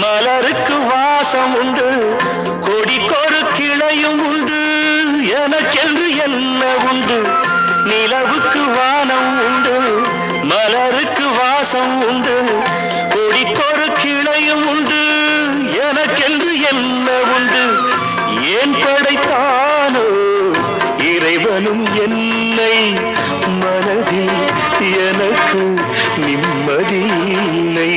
மலருக்கு வாசம் உண்டு, கொடிக்கொரு கிளையும் உண்டு, எனக்கென்று என்ன உண்டு? நிலவுக்கு வானம் உண்டு, மலருக்கு வாசம் உண்டு, கொடிக்கொரு கிளையும் உண்டு, எனக்கென்று என்ன உண்டு? ஏன் படைத்தானோ இறைவனும் என்னை? மனதில் எனக்கு நிம்மதி இல்லை.